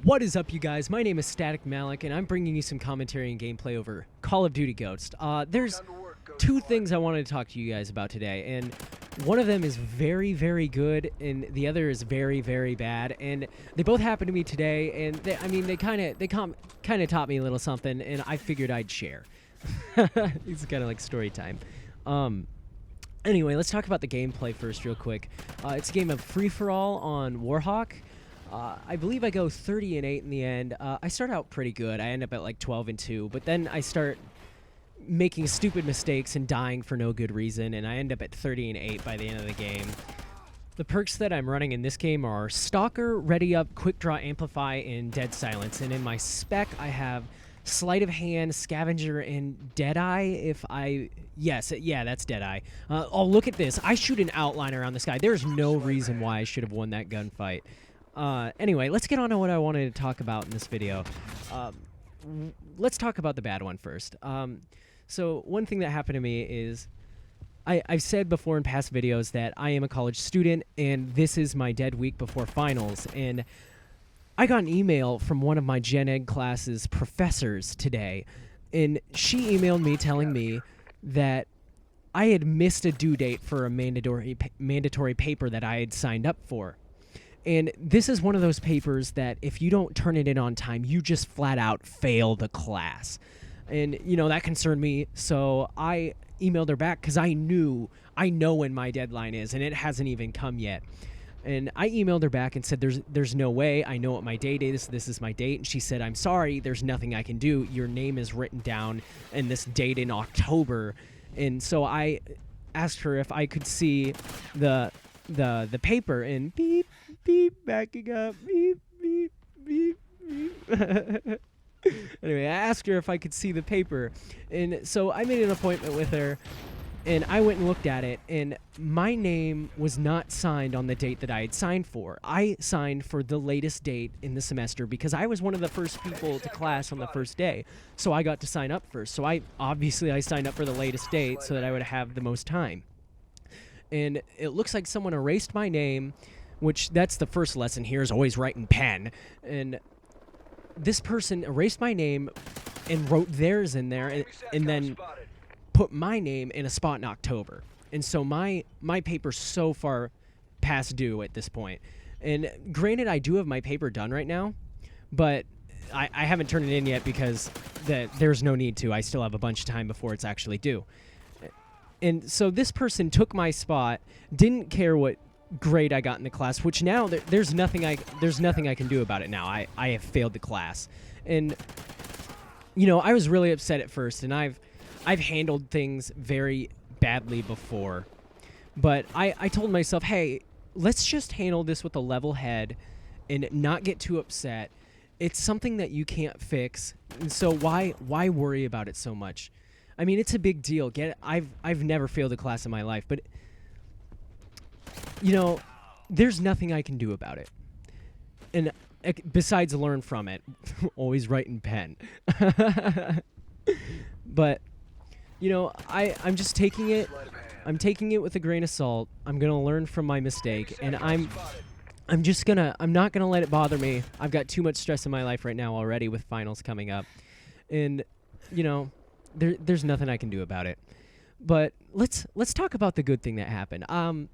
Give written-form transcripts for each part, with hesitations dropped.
What is up, you guys? My name is Static Malik, and I'm bringing you some commentary and gameplay over Call of Duty Ghost. There's two things I wanted to talk to you guys about today, and one of them is very, very good, and the other is very, very bad. And they both happened to me today, and they kind of taught me a little something, and I figured I'd share. It's kind of like story time. Anyway, let's talk about the gameplay first, real quick. It's a game of free-for-all on Warhawk. I believe I go 30-8 in the end. I start out pretty good. I end up at like 12-2, but then I start making stupid mistakes and dying for no good reason, and I end up at 30-8 by the end of the game. The perks that I'm running in this game are Stalker, Ready Up, Quick Draw Amplify, and Dead Silence. And in my spec, I have Sleight of Hand, Scavenger, and Deadeye. Yeah, that's Deadeye. Oh, look at this. I shoot an outliner on this guy. There's no reason why I should have won that gunfight. Anyway, let's get on to what I wanted to talk about in this video. Let's talk about the bad one first. So one thing that happened to me is I've said before in past videos that I am a college student, and this is my dead week before finals. And I got an email from one of my Gen Ed classes professors today, and she emailed me telling me that I had missed a due date for a mandatory paper that I had signed up for. And this is one of those papers that if you don't turn it in on time, you just flat out fail the class. And, you know, that concerned me, so I emailed her back because I know when my deadline is, and it hasn't even come yet. And I emailed her back and said, there's no way. I know what my date is. This is my date. And she said, I'm sorry. There's nothing I can do. Your name is written down in this date in October. And so I asked her if I could see the paper, and beep, beep, backing up, beep, beep, beep, beep. Anyway, I asked her if I could see the paper. And so I made an appointment with her, and I went and looked at it, and my name was not signed on the date that I had signed for. I signed for the latest date in the semester because I was one of the first people to class on the first day, so I got to sign up first. So I signed up for the latest date so that I would have the most time. And it looks like someone erased my name, which that's the first lesson here, is always write in pen. And this person erased my name and wrote theirs in there, and then put my name in a spot in October. And so my paper's so far past due at this point. And granted, I do have my paper done right now, but I haven't turned it in yet because there's no need to. I still have a bunch of time before it's actually due. And so this person took my spot, didn't care what grade I got in the class, which now there's nothing I can do about it now. I have failed the class. And you know, I was really upset at first, and I've handled things very badly before. But I told myself, hey, let's just handle this with a level head and not get too upset. It's something that you can't fix, and so why worry about it so much? I mean, it's a big deal. I've never failed a class in my life, but you know, there's nothing I can do about it. And besides learn from it, always write in pen. But you know, I'm just taking it. I'm taking it with a grain of salt. I'm gonna learn from my mistake, and I'm not gonna let it bother me. I've got too much stress in my life right now already with finals coming up, and you know, there's nothing I can do about it. But let's talk about the good thing that happened.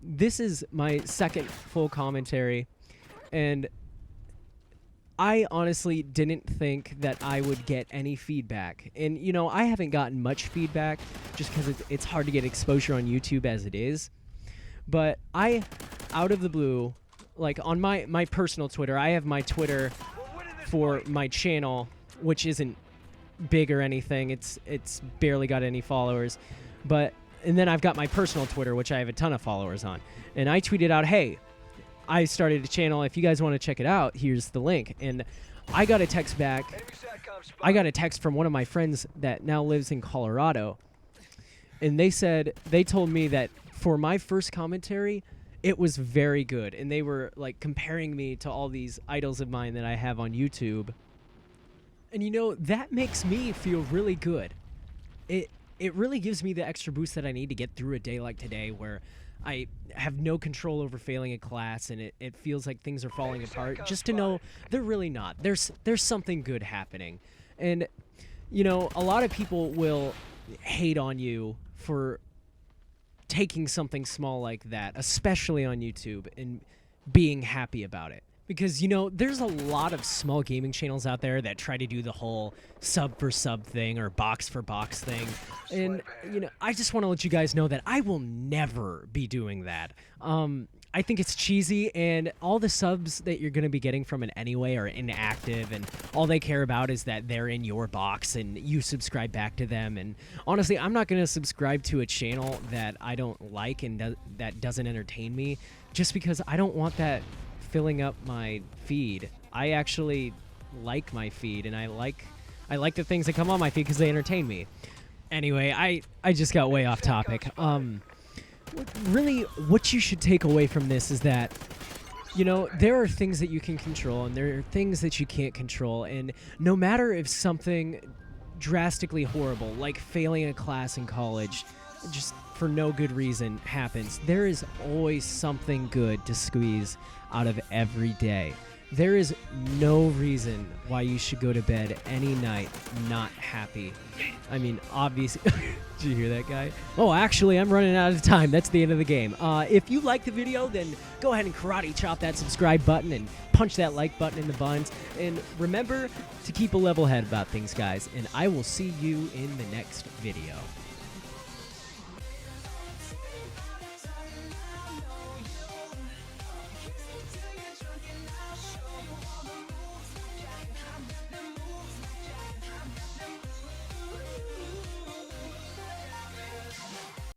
This is my second full commentary, and I honestly didn't think that I would get any feedback. And, you know, I haven't gotten much feedback just because it's hard to get exposure on YouTube as it is. But I, out of the blue, like on my personal Twitter, I have my Twitter for my channel, which isn't big or anything. It's barely got any followers. And then I've got my personal Twitter, which I have a ton of followers on. And I tweeted out, hey, I started a channel. If you guys want to check it out, here's the link. And I got a text back. I got a text from one of my friends that now lives in Colorado. And they told me that for my first commentary, it was very good. And they were like comparing me to all these idols of mine that I have on YouTube. And you know, that makes me feel really good. It really gives me the extra boost that I need to get through a day like today where I have no control over failing a class, and it feels like things are falling apart, just to know they're really not. There's something good happening. And, you know, a lot of people will hate on you for taking something small like that, especially on YouTube, and being happy about it. Because, you know, there's a lot of small gaming channels out there that try to do the whole sub for sub thing or box for box thing. And, you know, I just want to let you guys know that I will never be doing that. I think it's cheesy, and all the subs that you're going to be getting from it anyway are inactive, and all they care about is that they're in your box and you subscribe back to them. And honestly, I'm not going to subscribe to a channel that I don't like and that doesn't entertain me, just because I don't want that filling up my feed. I actually like my feed, and I like the things that come on my feed because they entertain me. Anyway, I just got way off topic. Really, what you should take away from this is that, you know, there are things that you can control and there are things that you can't control, and no matter if something drastically horrible, like failing a class in college, just for no good reason happens, there is always something good to squeeze out of every day. There is no reason why you should go to bed any night not happy. I mean, obviously... Did you hear that guy? Oh, actually, I'm running out of time. That's the end of the game. If you liked the video, then go ahead and karate chop that subscribe button and punch that like button in the buns. And remember to keep a level head about things, guys. And I will see you in the next video.